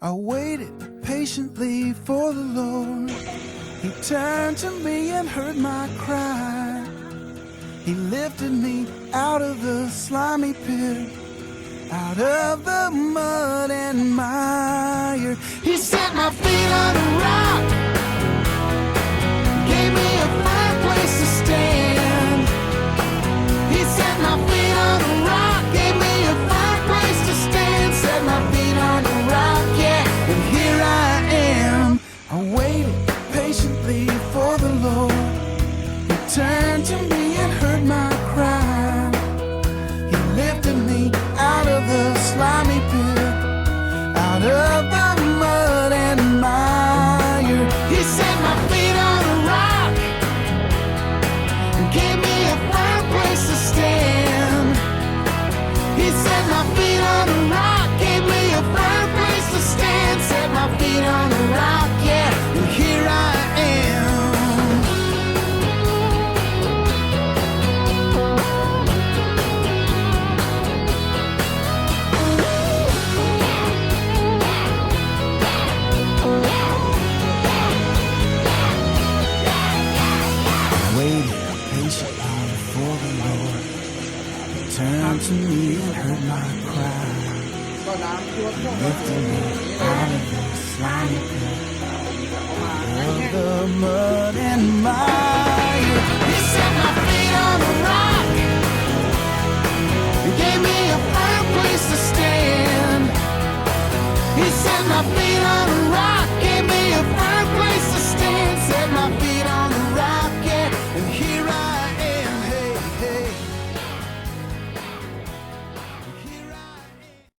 I waited patiently for the Lord. He turned to me and heard my cry. He lifted me out of the slimy pit, out of the mud and mire. He set my feet on a rock, gave me a firm place to stand. He set my feet on a rock, gave me a firm place to stand. Set my feet on a rock, yeah, and here I am. I waited patiently for the Lord. He turned to me and heard my cry. He lifted me out of the slimy pit, out of the mud and mire. He set my feet on a rock and gave me a firm place to stand. He set my feet on a rock, gave me a firm place to stand. Set my feet on a rock, yeah, and here I am. Waited patiently for the Lord. He turned to me and heard my cry. Lifted me out of the slimy pit, out of the mud and mire.